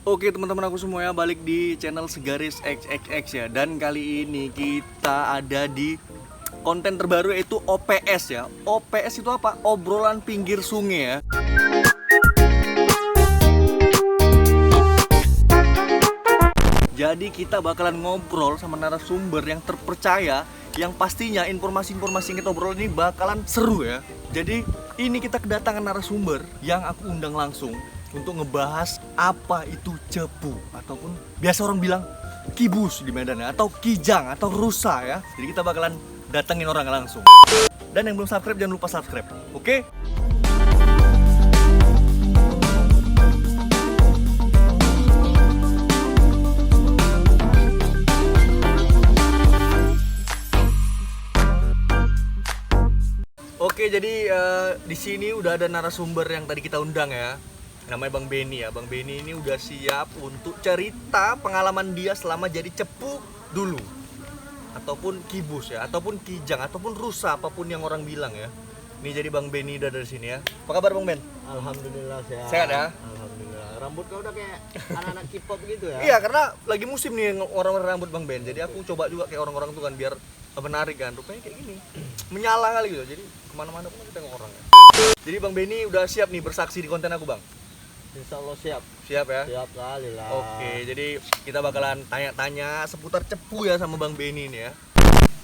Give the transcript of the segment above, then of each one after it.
Oke teman-teman aku semua ya, balik di channel Segaris XXX ya. Dan kali ini kita ada di konten terbaru yaitu OPS ya. OPS itu apa? Obrolan pinggir sungai ya. Jadi kita bakalan ngobrol sama narasumber yang terpercaya, yang pastinya informasi-informasi yang kita obrol ini bakalan seru ya. Jadi ini kita kedatangan narasumber yang aku undang langsung untuk ngebahas apa itu cepu, ataupun biasa orang bilang kibus di Medan ya, atau kijang atau rusa ya. Jadi kita bakalan datengin orang langsung. Dan yang belum subscribe jangan lupa subscribe. Oke? Oke, jadi di sini udah ada narasumber yang tadi kita undang ya. Namanya Bang Benny ya. Bang Benny ini udah siap untuk cerita pengalaman dia selama jadi cepu dulu, ataupun kibus ya, ataupun kijang, ataupun rusa, apapun yang orang bilang ya. Ini jadi Bang Benny udah dari sini ya. Apa kabar Bang Ben? Alhamdulillah sehat. Sehat ya? Alhamdulillah. Rambut kau udah kayak anak-anak K-pop gitu ya? Iya, karena lagi musim nih orang-orang rambut Bang Ben. Jadi aku coba juga kayak orang-orang tuh kan, biar menarik kan. Rupanya kayak gini, menyala kali gitu. Jadi kemana-mana pun kita orang ya. Jadi Bang Benny udah siap nih bersaksi di konten aku Bang? Insya Allah siap. Siap ya? Siap kali lah. Oke, jadi kita bakalan tanya-tanya seputar cepu ya sama Bang Benny nih ya.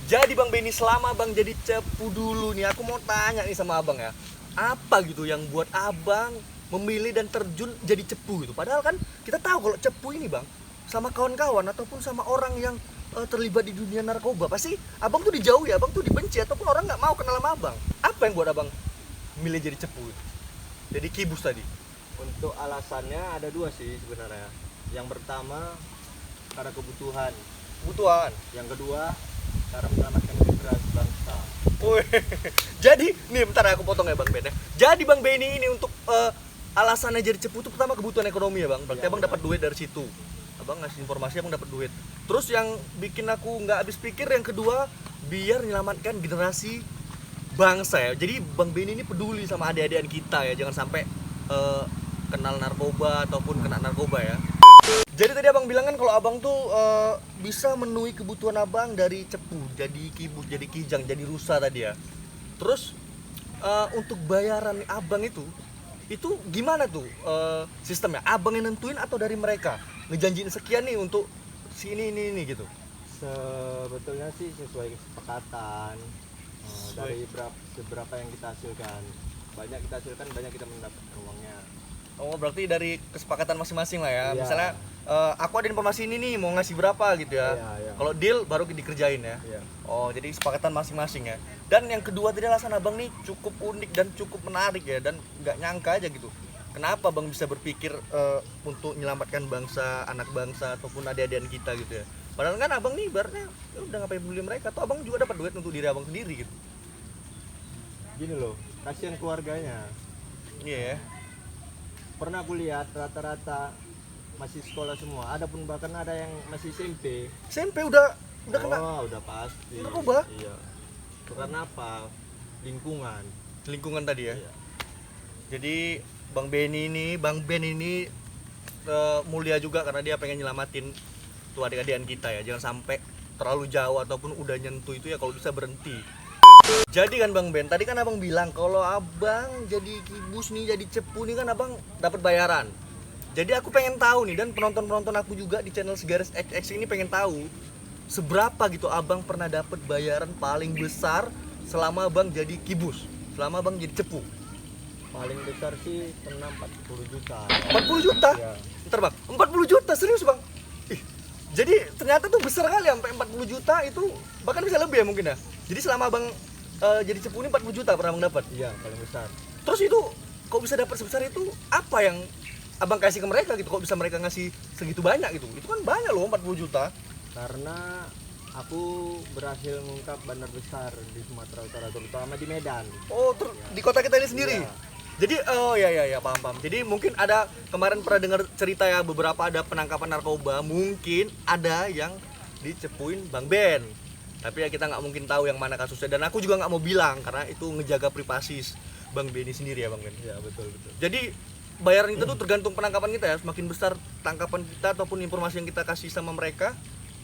Jadi Bang Benny, selama Bang jadi cepu dulu nih, aku mau tanya nih sama Abang ya. Apa gitu yang buat Abang memilih dan terjun jadi cepu gitu? Padahal kan kita tahu kalau cepu ini Bang, sama kawan-kawan ataupun sama orang yang terlibat di dunia narkoba, pasti Abang tuh dijauhi, Abang tuh dibenci, ataupun orang nggak mau kenal sama Abang. Apa yang buat Abang milih jadi cepu gitu? Jadi kibus tadi. Untuk alasannya ada dua sih sebenarnya. Yang pertama karena kebutuhan. Kebutuhan. Yang kedua cara menyelamatkan generasi bangsa. Wih, jadi nih bentar aku potong ya Bang Ben ya. Jadi Bang Benny ini untuk alasannya jadi cepu itu pertama kebutuhan ekonomi ya Bang. Berarti Ya, Abang dapat duit dari situ. Abang ngasih informasi, Abang dapat duit. Terus yang bikin aku nggak habis pikir yang kedua, biar menyelamatkan generasi bangsa ya. Jadi Bang Benny ini peduli sama adik-adikan kita ya, jangan sampai kenal narkoba ataupun kena narkoba ya. Jadi tadi Abang bilang kan kalau Abang tuh bisa memenuhi kebutuhan Abang dari cepu, jadi kibus, jadi kijang, jadi rusa tadi ya. Terus untuk bayaran Abang itu gimana tuh sistemnya? Abang yang nentuin atau dari mereka? Ngejanjiin sekian nih untuk si ini gitu. Sebetulnya sih sesuai kesepakatan. Dari seberapa yang kita hasilkan. Banyak kita hasilkan, banyak kita mendapatkan uangnya. Oh, berarti dari kesepakatan masing-masing lah ya. Iya. Misalnya aku ada informasi ini nih, mau ngasih berapa gitu ya. Iya. Kalau deal baru dikerjain ya. Iya. Oh, jadi kesepakatan masing-masing ya. Dan yang kedua tadi alasan Abang nih cukup unik dan cukup menarik ya, dan nggak nyangka aja gitu. Kenapa Bang bisa berpikir untuk menyelamatkan bangsa, anak bangsa ataupun adik-adikan kita gitu ya. Padahal kan Abang nih ibaratnya ya udah ngapain peduli mereka, atau Abang juga dapat duit untuk diri Abang sendiri gitu. Gini loh, kasihan keluarganya. Iya ya. Pernah aku lihat rata-rata masih sekolah semua. Ada pun bahkan ada yang masih SMP. SMP udah kena Oh, udah pasti. narkoba. Iya. Itu karena apa? Lingkungan. Lingkungan tadi ya. Iya. Jadi Bang Ben ini mulia juga karena dia pengen nyelamatin tuh adik-adikan kita ya. Jangan sampai terlalu jauh ataupun udah nyentuh itu ya kalau bisa berhenti. Jadi kan Bang Ben, tadi kan Abang bilang kalau Abang jadi kibus nih, jadi cepu nih kan Abang dapat bayaran. Jadi aku pengen tahu nih, dan penonton-penonton aku juga di channel Segaris XX ini pengen tahu seberapa gitu Abang pernah dapat bayaran paling besar selama Abang jadi kibus, selama Abang jadi cepu. Paling besar sih pernah 40 juta. 40 juta? Iya. Ntar Bang, 40 juta serius Bang? Ih, jadi ternyata tuh besar kali, sampai 40 juta itu bahkan bisa lebih ya mungkin ya. Jadi selama Abang jadi cepu ini 40 juta pernah Abang dapat. Iya, paling besar. Terus itu kok bisa dapat sebesar itu? Apa yang Abang kasih ke mereka gitu? Kok bisa mereka ngasih segitu banyak gitu? Itu kan banyak loh 40 juta. Karena aku berhasil mengungkap bandar besar di Sumatera Utara, terutama di Medan. Oh, di kota kita ini sendiri. Iya. Jadi oh ya paham. Jadi mungkin ada kemarin pernah dengar cerita ya, beberapa ada penangkapan narkoba, mungkin ada yang dicepuin Bang Ben. Tapi ya kita nggak mungkin tahu yang mana kasusnya, dan aku juga nggak mau bilang karena itu ngejaga privasi Bang Benny sendiri ya Bang Ben. Iya, betul. Jadi bayaran kita tuh tergantung penangkapan kita ya. Semakin besar tangkapan kita ataupun informasi yang kita kasih sama mereka,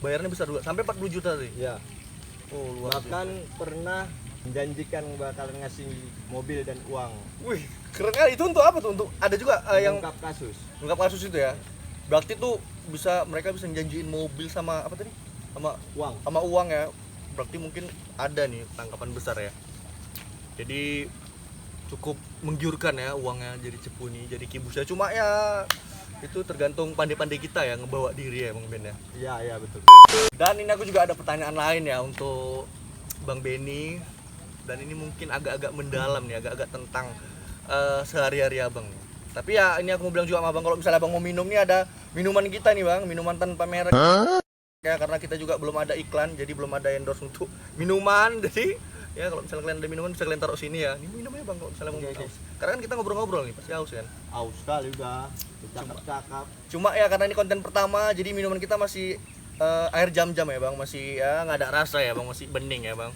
bayarnya besar juga sampai 40 juta tadi. Ya. Oh, luar Bahkan pernah menjanjikan bakalan ngasih mobil dan uang. Wih, keren kali. Itu untuk apa tuh? Untuk ada juga yang Mengungkap kasus. ungkap kasus itu ya. Berarti tuh mereka bisa janjiin mobil sama apa tadi? Uang. Sama uang ya. Berarti mungkin ada nih tangkapan besar ya. Jadi cukup menggiurkan ya uangnya jadi cepu nih, jadi kibusnya. Cuma ya itu tergantung pandai-pandai kita ya ngebawa diri ya Bang Ben ya. Iya, betul. Dan ini aku juga ada pertanyaan lain ya untuk Bang Benny. Dan ini mungkin agak-agak mendalam nih, agak-agak tentang sehari-hari abang. Tapi ya ini aku mau bilang juga sama abang, kalau misalnya abang mau minum nih, ada minuman kita nih bang, minuman tanpa merek. Ya karena kita juga belum ada iklan, jadi belum ada endorse untuk minuman. Jadi ya kalau misalnya kalian ada minuman bisa kalian taruh sini ya. Ini minumnya bang kalau misalnya mau haus. Karena kan kita ngobrol-ngobrol nih, pasti haus kan. Aus sekali udah. Cakap-cakap. Cuma ya karena ini konten pertama, jadi minuman kita masih air jam-jam ya bang, masih ya nggak ada rasa ya bang, masih bening ya bang.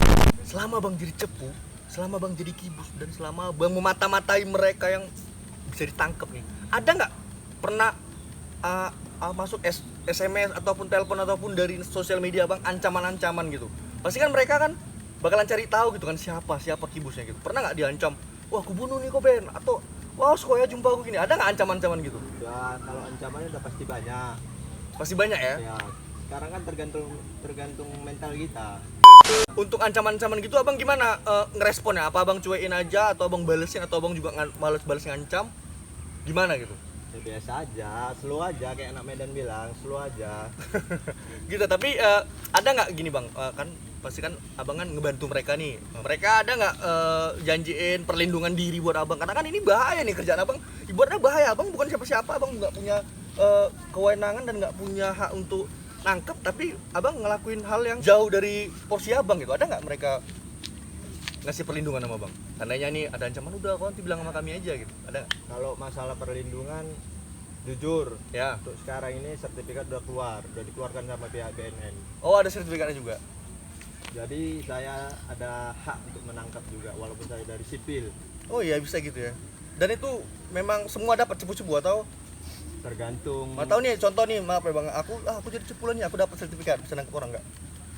Selama bang jadi cepu, selama bang jadi kibus, dan selama bang memata-matai mereka yang bisa ditangkap nih, ada nggak pernah masuk SMS ataupun telepon ataupun dari sosial media bang ancaman-ancaman gitu? Pasti kan mereka kan bakalan cari tahu gitu kan siapa kibusnya gitu. Pernah nggak diancam, wah aku bunuh nih kok Ben, atau wah kok ya jumpa aku gini? Ada nggak ancaman-ancaman gitu? Ya kalau ancamannya udah pasti banyak. Pasti banyak ya. Ya sekarang kan tergantung mental kita. Untuk ancaman-ancaman gitu abang gimana ngeresponnya? Apa abang cuekin aja atau abang balesin atau abang juga males balas ngancam? Gimana gitu? Ya biasa aja, slow aja kayak anak Medan bilang, slow aja. Gitu, tapi ada nggak gini bang, kan pasti kan abang kan ngebantu mereka nih. Mereka ada nggak janjiin perlindungan diri buat abang? Karena kan ini bahaya nih kerjaan abang, ibaratnya bahaya. Abang bukan siapa-siapa, abang nggak punya kewenangan dan nggak punya hak untuk nangkep, tapi abang ngelakuin hal yang jauh dari porsi abang gitu. Ada nggak mereka ngasih perlindungan sama abang? Tandanya nih ada ancaman, udah kau nanti bilang sama kami aja gitu. Ada nggak? Kalau masalah perlindungan, jujur Ya. untuk sekarang ini sertifikat udah dikeluarkan sama pihak BNN. Oh ada sertifikatnya juga. Jadi saya ada hak untuk menangkap juga walaupun saya dari sipil. Oh iya bisa gitu ya. Dan itu memang semua dapat cepu-cepu atau? Tergantung. Mau tahu nih contoh nih, maaf ya bang, aku jadi cepulan nih, aku dapat sertifikat bisa nangkep orang nggak?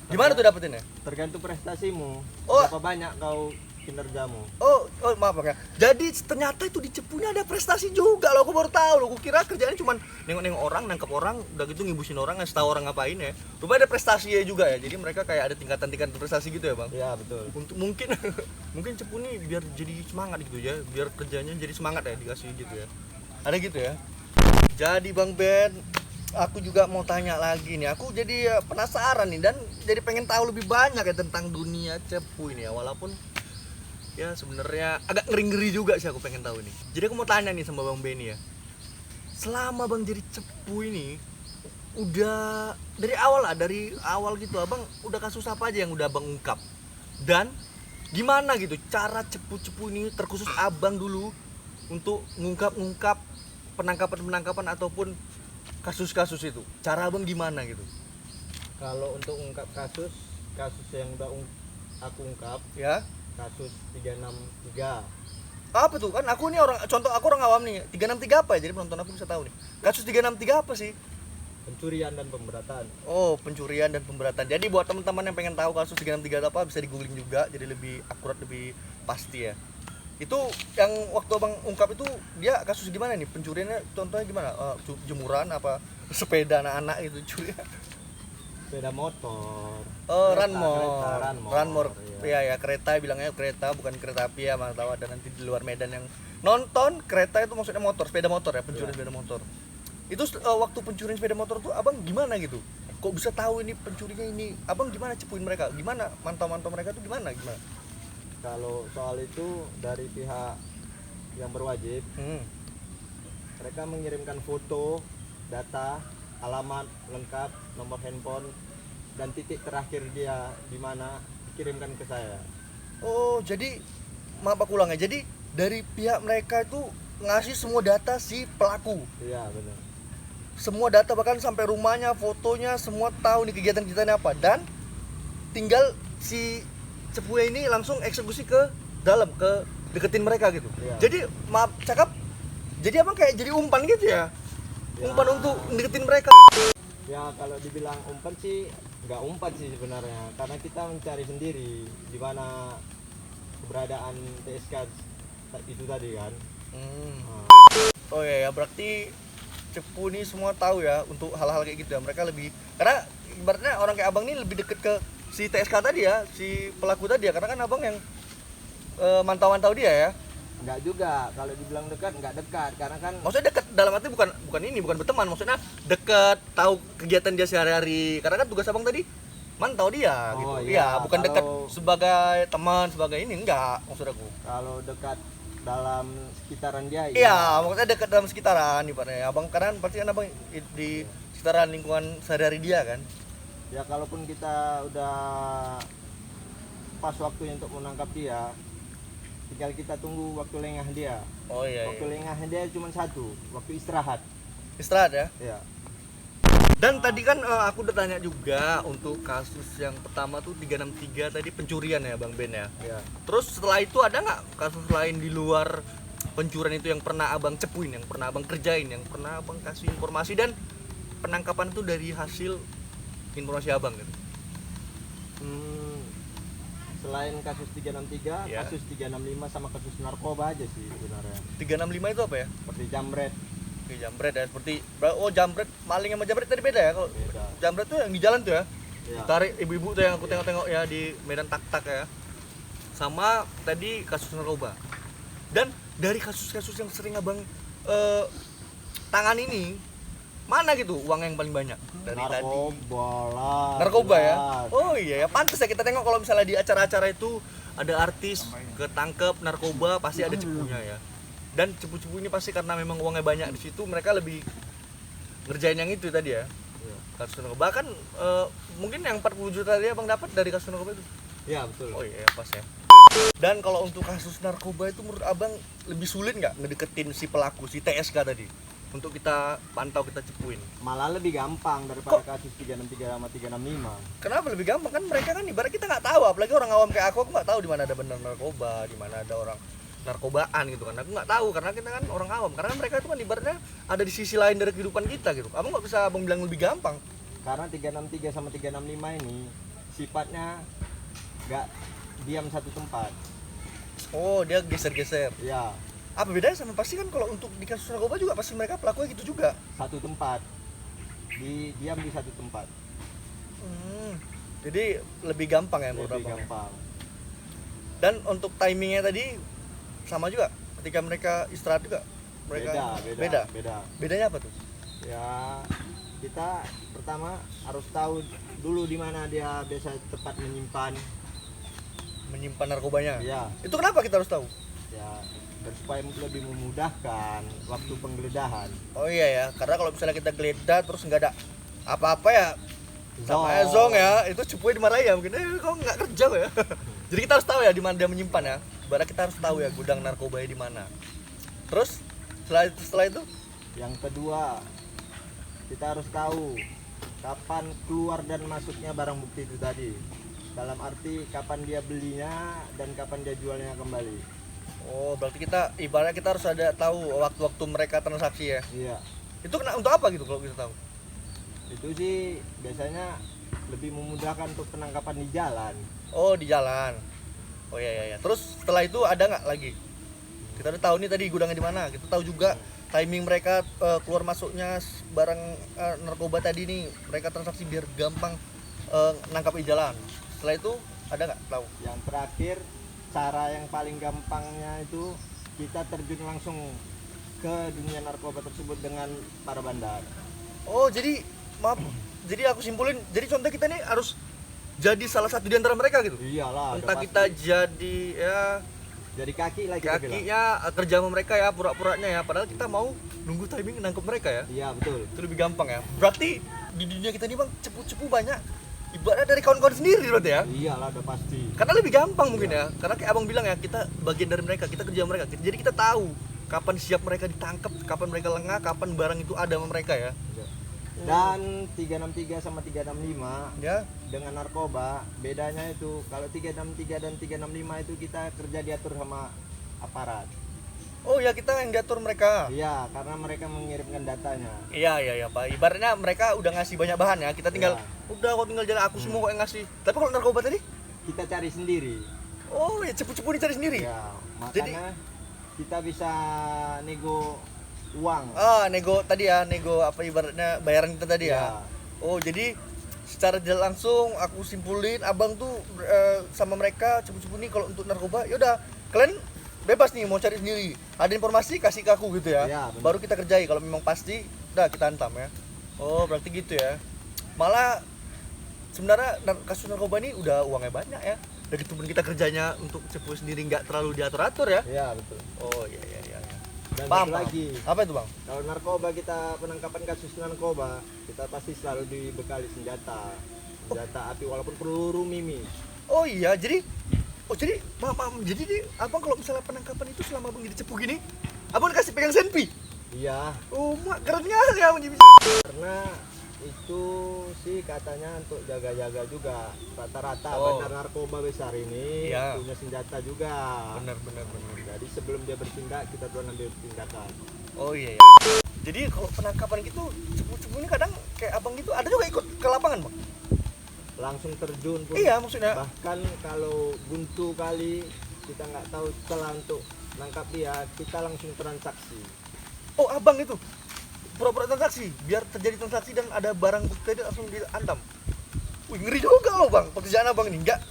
Gimana tuh dapetinnya? Tergantung prestasimu. Oh. Berapa banyak kau kinerjamu. Oh maaf bang ya. Jadi ternyata itu di cepunya ada prestasi juga loh, aku baru tahu loh. Aku kira kerjanya cuma nengok-nengok orang, nangkep orang, udah gitu ngibusin orang, ngasih tahu orang ngapain ya. Rupanya ada prestasinya juga ya. Jadi mereka kayak ada tingkatan-tingkatan prestasi gitu ya bang. Iya betul. Untuk mungkin cepu nih biar jadi semangat gitu ya, biar kerjanya jadi semangat ya, dikasih gitu ya. Ada gitu ya. Jadi Bang Ben, aku juga mau tanya lagi nih. Aku jadi penasaran nih dan jadi pengen tahu lebih banyak ya tentang dunia cepu ini ya. Walaupun ya sebenarnya agak ngeri-ngeri juga sih, aku pengen tahu nih. Jadi aku mau tanya nih sama Bang Benny ya. Selama Bang jadi cepu ini, udah dari awal gitu Abang udah kasus apa aja yang udah Abang ungkap? Dan gimana gitu cara cepu-cepu ini, terkhusus Abang dulu untuk ngungkap penangkapan ataupun kasus-kasus itu, cara abang gimana gitu? Kalau untuk ungkap kasus yang udah aku ungkap Ya, kasus 363. apa tuh? Kan aku nih aku orang awam nih. 363 apa ya? Jadi penonton aku bisa tahu nih. Kasus 363 apa sih? Pencurian dan pemberatan. Oh, pencurian dan pemberatan. Jadi buat teman-teman yang pengen tahu kasus 363 apa, bisa di googling juga, jadi lebih akurat, lebih pasti ya. Itu yang waktu abang ungkap itu dia kasus gimana nih? Pencuriannya contohnya gimana? Jemuran apa sepeda anak-anak itu curi? Sepeda motor. Oh, Kereta, Ranmor. Iya. Ya kereta, bilangnya kereta bukan kereta api ya, mana tahu ada nanti di luar Medan yang nonton kereta itu maksudnya motor, sepeda motor ya, pencurian sepeda motor. Itu waktu pencurian sepeda motor tuh abang gimana gitu? Kok bisa tahu ini pencurinya ini? Abang gimana cepuin mereka? Gimana mantau-mantau mereka tuh gimana? Kalau soal itu dari pihak yang berwajib, mereka mengirimkan foto, data, alamat lengkap, nomor handphone, dan titik terakhir dia di mana dikirimkan ke saya. Oh, jadi maaf aku ulang ya. Jadi dari pihak mereka itu ngasih semua data si pelaku. Iya benar. Semua data bahkan sampai rumahnya, fotonya, semua tahu nih kegiatan-kegiatannya apa, dan tinggal si cepunya ini langsung eksekusi ke dalam, ke deketin mereka gitu. Iya. Jadi maaf cakap Jadi abang kayak jadi umpan gitu ya? Umpan untuk deketin mereka. Ya kalau dibilang umpan sih nggak umpan sih sebenarnya, karena kita mencari sendiri di mana keberadaan TSK itu tadi kan. Oh ya, berarti Cepu ini semua tahu ya untuk hal-hal kayak gitu ya. Mereka lebih, karena ibaratnya orang kayak abang ini lebih deket ke si TSK tadi ya, si pelaku tadi ya, karena kan abang yang mantau-mantau dia ya. Enggak juga, kalau dibilang dekat nggak dekat, karena kan Maksudnya dekat dalam arti bukan berteman, maksudnya dekat, tahu kegiatan dia sehari-hari. Karena kan tugas abang tadi mantau dia gitu. Iya, bukan kalau- dekat sebagai teman, sebagai ini, enggak maksud aku. kalau dekat dalam sekitaran dia Iya, maksudnya dekat dalam sekitaran ibaratnya. Abang kan pasti kan abang di sekitaran lingkungan sehari-hari dia kan. ya kalaupun kita udah pas waktunya untuk menangkap dia, tinggal kita tunggu waktu lengah dia. Oh iya. Waktu lengahnya dia cuma satu, waktu istirahat. Istirahat ya. Ya. Dan tadi kan aku udah tanya juga untuk kasus yang pertama tuh 363 tadi pencurian ya Bang Ben ya. Ya. Terus setelah itu ada nggak kasus lain di luar pencurian itu yang pernah abang cepuin, yang pernah abang kerjain, yang pernah abang kasih informasi dan penangkapan itu dari hasil informasi abang gitu? Selain kasus 363, Ya. kasus 365 sama kasus narkoba aja sih sebenarnya. 365 itu apa ya? Seperti jambret. Oke, jambret ya, seperti jambret, maling sama jambret tadi beda ya. Kalau Beda. jambret tuh yang di jalan tuh ya. Ya. Tarik ibu-ibu tuh yang aku tengok-tengok ya di medan tak-tak ya. Sama tadi kasus narkoba. Dan dari kasus-kasus yang sering abang tangan ini, mana gitu uang yang paling banyak dari tadi? Narkoba lah. Narkoba ya? jelas. Oh iya ya, pantas ya kita tengok kalau misalnya di acara-acara itu ada artis ketangkep narkoba pasti ada cepunya ya. Dan cepu-cepu ini pasti karena memang uangnya banyak di situ, mereka lebih ngerjain yang itu tadi ya. Iya. Kasus narkoba kan mungkin yang 40 juta tadi abang dapat dari kasus narkoba itu. Ya betul. Oh iya pas ya. Dan kalau untuk kasus narkoba itu menurut abang lebih sulit nggak ngedeketin si pelaku, si TSK tadi, untuk kita pantau, kita cepuin? Malah lebih gampang daripada kasus 363 sama 365. Kenapa lebih gampang? Kan mereka kan ibarat kita nggak tahu, apalagi orang awam kayak aku nggak tahu di mana ada benar narkoba, di mana ada orang narkobaan gitu kan. Aku nggak tahu karena kita kan orang awam, karena mereka itu kan ibaratnya ada di sisi lain dari kehidupan kita gitu. Abang nggak bisa abang bilang lebih gampang. Karena 363 sama 365 ini sifatnya nggak diam satu tempat. Oh, dia geser-geser. Ya, Apa bedanya sama, pasti kan kalau untuk di kasus narkoba juga pasti mereka pelakunya gitu juga. satu tempat. Diam di satu tempat. Jadi lebih gampang ya menurut Lebih abang. gampang. Dan untuk timingnya tadi sama juga, ketika mereka istirahat juga mereka Beda. Bedanya apa tuh? Ya, kita pertama harus tahu dulu di mana dia biasa tempat Menyimpan narkobanya. Ya, Itu kenapa kita harus tahu? ya dan supaya lebih memudahkan waktu penggeledahan. Oh iya ya, karena kalau misalnya kita geledah terus nggak ada apa-apa ya, sama aja Zong. zong ya, itu cepunya dimarahin ya, mungkin kok nggak kerja kok ya. Jadi kita harus tahu ya di mana dia menyimpan ya. Baru kita harus tahu ya gudang narkobanya di mana. Terus setelah itu Yang kedua, kita harus tahu kapan keluar dan masuknya barang bukti itu tadi. Dalam arti kapan dia belinya dan kapan dia jualnya kembali. oh berarti kita ibaratnya kita harus ada tahu waktu-waktu mereka transaksi ya. Iya. Itu untuk apa gitu kalau kita tahu? Itu sih biasanya lebih memudahkan untuk penangkapan di jalan. Oh di jalan. Oh iya. Terus setelah itu ada nggak lagi? Kita udah tahu nih tadi gudangnya di mana. Kita tahu juga timing mereka keluar masuknya barang narkoba tadi nih. Mereka transaksi biar gampang nangkap di jalan. Setelah itu ada nggak tahu? Yang terakhir, cara yang paling gampangnya itu kita terjun langsung ke dunia narkoba tersebut dengan para bandar. Oh jadi maaf. Jadi aku simpulin. Jadi contoh kita nih harus jadi salah satu di antara mereka gitu. Iyalah. Entah kita jadi ya jadi kaki lah kita bilang. kakinya kerja sama mereka ya, pura-puranya ya, padahal kita mau nunggu timing nangkep mereka ya. Iya betul. Itu lebih gampang ya. Berarti di dunia kita ini bang cepu-cepu banyak ibaratnya dari kawan-kawan sendiri berarti ya. Iyalah udah pasti. Karena lebih gampang mungkin ya. Karena kayak abang bilang ya, kita bagian dari mereka, kita kerja sama mereka. Jadi kita tahu kapan siap mereka ditangkap, kapan mereka lengah, kapan barang itu ada sama mereka ya. Dan 363 sama 365 Ya. dengan narkoba bedanya itu kalau 363 dan 365 itu kita kerja diatur sama aparat. Oh ya, kita yang diatur mereka. Iya, karena mereka mengirimkan datanya. Iya Pak. Ibaratnya mereka udah ngasih banyak bahan ya. Kita tinggal Iya. udah kok tinggal jalan, aku semua kok yang ngasih. Tapi kalau narkoba tadi? Kita cari sendiri. Oh ya, cepu-cepu dicari sendiri. Ya, Jadi- makanya kita bisa nego uang. Nego tadi ya, nego apa ibaratnya bayaran kita tadi ya. Ya. Oh, jadi secara tidak langsung aku simpulin abang tuh sama mereka cepu-cepu nih kalau untuk narkoba, yaudah kalian bebas nih mau cari sendiri. Ada informasi kasih ke aku gitu ya. Iya, benar. Baru kita kerjai kalau memang pasti, udah kita hantam ya. Oh, berarti gitu ya. Malah sebenarnya kasus narkoba ini udah uangnya banyak ya. Dari temen kita kerjanya untuk cepu sendiri nggak terlalu diatur-atur ya. Iya, betul. Oh iya. Dan Paham, satu lagi, Apa itu bang? kalau narkoba kita penangkapan kasus narkoba, kita pasti selalu dibekali senjata api walaupun peluru mimi. Oh iya, jadi maaf, jadi abang kalau misalnya penangkapan itu selama abang jadi cepu gini, abang dikasih pegang senpi. Iya, Oh mak, keren kali ya abang jadi. karena itu sih katanya untuk jaga-jaga juga. Rata-rata Oh. bandar narkoba besar ini Iya. punya senjata juga. Benar. Jadi sebelum dia bertindak kita duluan ambil tindakan. Oh iya. Jadi kalau penangkapan gitu cepu-cepu ini kadang kayak abang gitu ada juga ikut ke lapangan bang. Langsung terjun pun. Iya maksudnya. Bahkan kalau buntu kali kita nggak tahu celah untuk nangkap dia, kita langsung transaksi. Oh abang itu pura-pura transaksi biar terjadi transaksi dan ada barang bukti dia langsung diantam. Wih ngeri juga loh bang pekerjaan abang ini. Enggak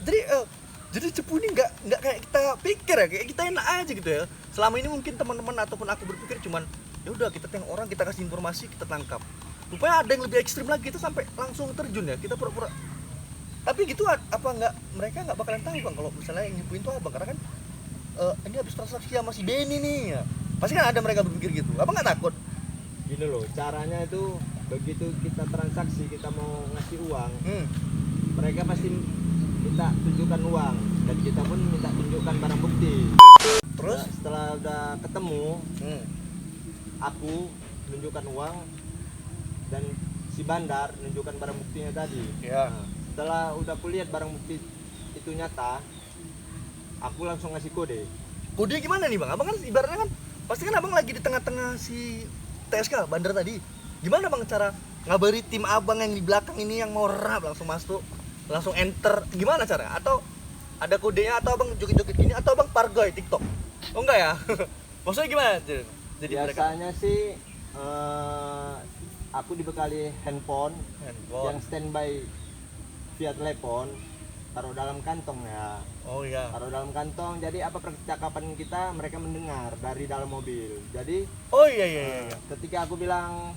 jadi cepu ini nggak kayak kita pikir ya, kayak kita enak aja gitu ya. Selama ini mungkin teman-teman ataupun aku berpikir cuman ya udah kita tengok orang, kita kasih informasi, kita tangkap. Rupanya ada yang lebih ekstrim lagi, kita sampai langsung terjun ya, kita pura-pura. Tapi gitu apa nggak, mereka nggak bakalan tahu bang kalau misalnya yang nyipuin tuh abang, karena kan ini habis transaksi sama si Benny nih ya. Pasti kan ada mereka berpikir gitu. Abang nggak takut? Gini loh, caranya itu begitu kita transaksi, kita mau ngasih uang, mereka pasti minta tunjukkan uang dan kita pun minta tunjukkan barang bukti. Terus? Nah, setelah udah ketemu, Hmm. aku menunjukkan uang dan si bandar menunjukkan barang buktinya tadi. Ya. Nah, setelah udah kulihat barang bukti itu nyata, aku langsung ngasih kode. Kode gimana nih bang? Abang kan ibaratnya kan pasti kan abang lagi di tengah-tengah si TSK bandar tadi. Gimana bang cara ngabari tim abang yang di belakang ini yang mau rap langsung masuk, langsung enter? Gimana caranya? Atau ada kodenya atau abang joget-joget gini atau abang pargoy TikTok? Oh enggak ya? Maksudnya gimana? Jadi mereka Biasanya sih aku dibekali handphone yang standby via telepon, taruh dalam kantong ya. Oh iya. Taruh dalam kantong, jadi apa percakapan kita mereka mendengar dari dalam mobil. Jadi Oh iya. ketika aku bilang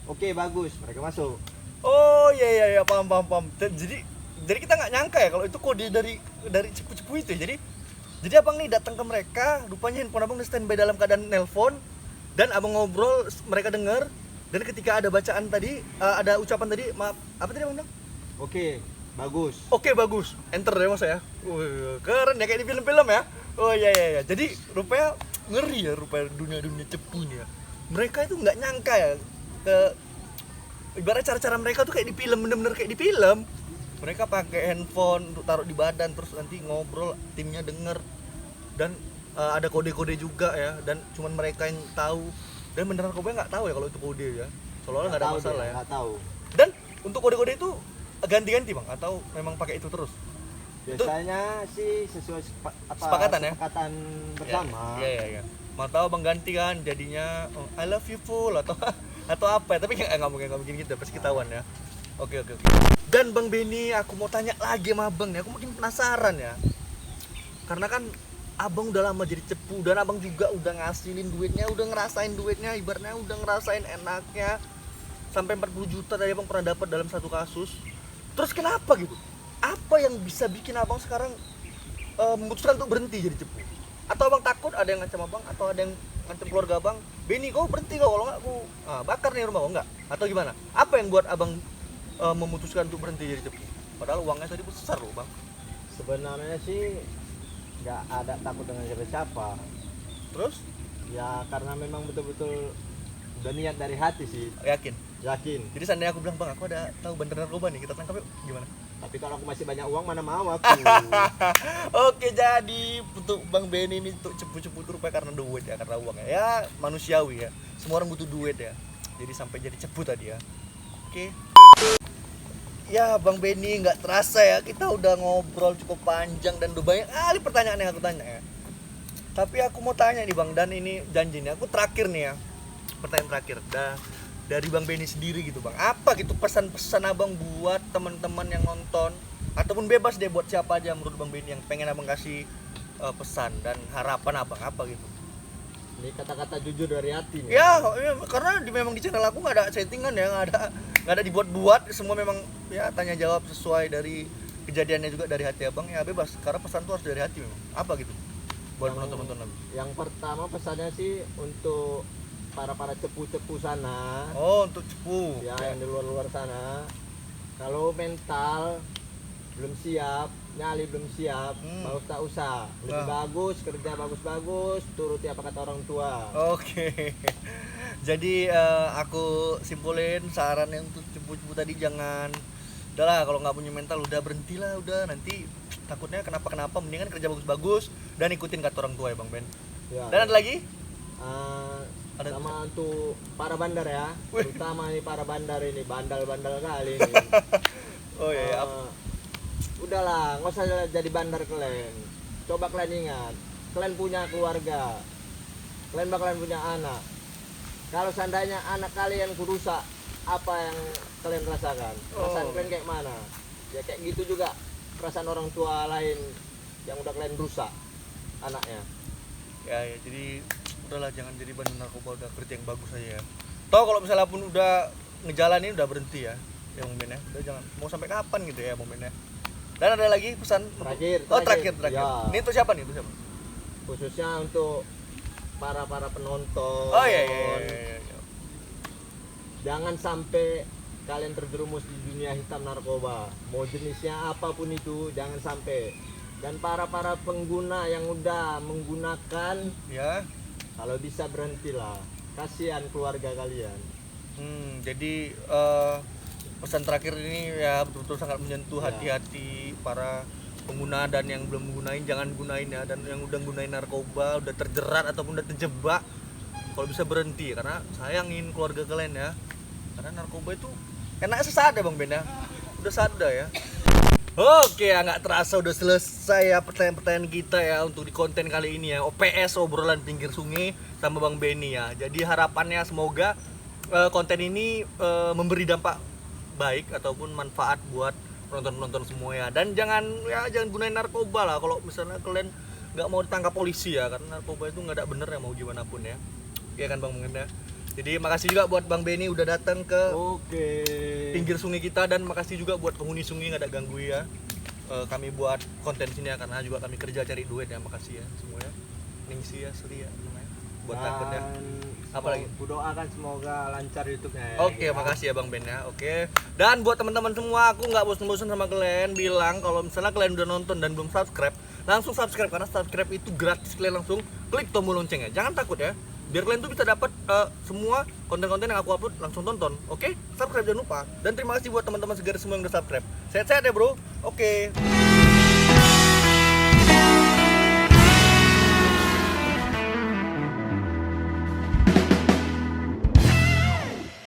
oke bagus, mereka masuk. Oh iya paham. Jadi kita nggak nyangka ya kalau itu kode dari cepu-cepu itu ya. Jadi abang nih datang ke mereka, rupanya handphone abang udah standby dalam keadaan nelpon dan abang ngobrol, mereka dengar, dan ketika ada bacaan tadi, ada ucapan tadi, maaf, apa tadi abang bilang? Oke, bagus. Oke bagus, enter ya mas ya. Wih, keren ya kayak di film-film ya. Oh iya. Jadi rupanya ngeri ya rupanya dunia cepu ini ya. Mereka itu nggak nyangka ya ibarat cara-cara mereka tuh kayak di film, bener-bener kayak di film. Mereka pakai handphone untuk taruh di badan, terus nanti ngobrol, timnya denger, dan ada kode-kode juga ya, dan cuman mereka yang tahu. Dan beneran narkoba nggak tahu ya kalau itu kode ya, soalnya nggak ada masalah ya. Nggak tahu. Dan untuk kode-kode itu ganti-ganti bang, atau memang pakai itu terus? Biasanya sih sesuai Sepakatan ya? sepakatan bersama. Iya. Mau tahu bang ganti kan, jadinya I love you full atau atau apa ya? Tapi nggak mungkin gitu, pasti ketahuan ya. Oke. Dan bang Benny, aku mau tanya lagi sama abang nih, aku makin penasaran ya. Karena kan abang udah lama jadi cepu dan abang juga udah ngasilin duitnya, udah ngerasain duitnya, ibaratnya udah ngerasain enaknya. Sampai 40 juta tadi abang pernah dapat dalam satu kasus. Terus kenapa gitu? Apa yang bisa bikin abang sekarang memutuskan untuk berhenti jadi cepu? Atau abang takut ada yang ngancam abang, atau ada yang ngancam keluarga abang, Benny kau berhenti kau, kalau nggak aku bakar nih rumah kau, enggak? Atau gimana? Apa yang buat abang memutuskan untuk berhenti jadi cepu? Padahal uangnya tadi besar loh bang. Sebenarnya sih nggak ada takut dengan siapa. Terus Ya karena memang betul-betul udah niat dari hati sih. yakin? Yakin. Jadi seandainya aku bilang, bang aku ada tahu bandar narkoba nih, kita tangkap yuk, gimana? Tapi kalau aku masih banyak uang mana mau aku. Oke, jadi untuk Bang Benny ini untuk cepu-cepu itu rupanya karena duit ya, karena uang ya. Ya manusiawi ya, semua orang butuh duit ya. Jadi sampai jadi cepu tadi ya. Oke. Ya Bang Benny, nggak terasa ya kita udah ngobrol cukup panjang dan udah banyak kali pertanyaan yang aku tanya ya. Tapi aku mau tanya nih Bang, dan ini janji nih, aku terakhir nih ya, pertanyaan terakhir dari Bang Benny sendiri gitu Bang. Apa gitu pesan-pesan Abang buat teman-teman yang nonton, ataupun bebas deh buat siapa aja menurut Bang Benny yang pengen Abang kasih pesan dan harapan Abang apa gitu. Ini kata-kata jujur dari hati nih. Ya, karena memang di channel aku nggak ada settingan ya, nggak ada dibuat-buat, semua memang ya tanya jawab sesuai dari kejadiannya juga dari hati Abang ya, bebas. Karena pesan tuh harus dari hati memang. Apa gitu buat penonton-penonton Abang? Yang pertama pesannya sih untuk para cepu-cepu sana. Oh, untuk cepu. Ya, yang di luar-luar sana. Kalau mental belum siap, nyali belum siap, mau tak usah. Lebih bagus, kerja bagus-bagus, turuti apa kata orang tua. Oke. Jadi aku simpulin sarannya untuk cepu-cepu tadi, jangan, udahlah kalau nggak punya mental udah berhentilah, udah nanti takutnya kenapa-kenapa, mendingan kerja bagus-bagus dan ikutin kata orang tua ya Bang Ben. Ya, Dan ada lagi? ada sama untuk para bandar ya. Terutama nih para bandar ini, bandal-bandal kali ini. Oh iya, Udahlah, nggak usah jadi bandar kalian. Coba kalian ingat, kalian punya keluarga, kalian bakalan punya anak. Kalau seandainya anak kalian kurusak, apa yang kalian rasakan? Perasaan kalian kayak mana? Ya kayak gitu juga perasaan orang tua lain yang udah kalian rusak anaknya. ya jadi udahlah, jangan jadi bandar narkoba, udah kerja yang bagus aja ya. Toh kalau misalnya pun udah ngejalanin udah berhenti ya Bang Ben ya. Udah jangan, mau sampai kapan gitu ya Bang Ben ya. Dan ada lagi pesan terakhir. Ya. Ini untuk siapa nih? Untuk siapa? Khususnya untuk para penonton. Oh iya. Jangan sampai kalian terjerumus di dunia hitam narkoba. Mau jenisnya apapun itu, jangan sampai. Dan para pengguna yang udah menggunakan, Ya. kalau bisa berhentilah. Kasihan keluarga kalian. Jadi pesan terakhir ini ya betul-betul sangat menyentuh hati-hati para pengguna, dan yang belum menggunain jangan gunain ya, dan yang udah gunain narkoba, udah terjerat ataupun udah terjebak, kalau bisa berhenti, karena sayangin keluarga kalian ya. Karena narkoba itu enaknya sesaat ya Bang Ben ya, udah sadar ya. Oke, nggak terasa udah selesai ya pertanyaan-pertanyaan kita ya untuk di konten kali ini ya, OPS, obrolan pinggir sungai sama Bang Benny ya. Jadi harapannya semoga konten ini memberi dampak baik ataupun manfaat buat penonton-penonton semua ya. Dan jangan gunain narkoba lah kalau misalnya kalian nggak mau ditangkap polisi ya, karena narkoba itu nggak ada bener ya mau gimana pun ya. Iya kan Bang Ben ya. Jadi makasih juga buat Bang Benny udah datang ke pinggir sungai kita, dan makasih juga buat penghuni sungai nggak ada ganggu ya kami buat konten sini ya, karena juga kami kerja cari duit ya. Makasih ya semua ya, ningsi ya, Suri ya semuanya buat takut ya. Apalagi doakan semoga lancar YouTube-nya ya. Oke, makasih ya Bang Ben ya. Oke. Dan buat teman-teman semua, aku nggak bosan-bosan sama kalian bilang kalau misalnya kalian udah nonton dan belum subscribe, langsung subscribe, karena subscribe itu gratis. Kalian langsung klik tombol loncengnya, jangan takut ya, biar kalian tuh bisa dapat semua konten-konten yang aku upload langsung tonton. Oke? Subscribe jangan lupa. Dan terima kasih buat teman-teman segera semua yang udah subscribe. Sehat-sehat ya bro. Oke.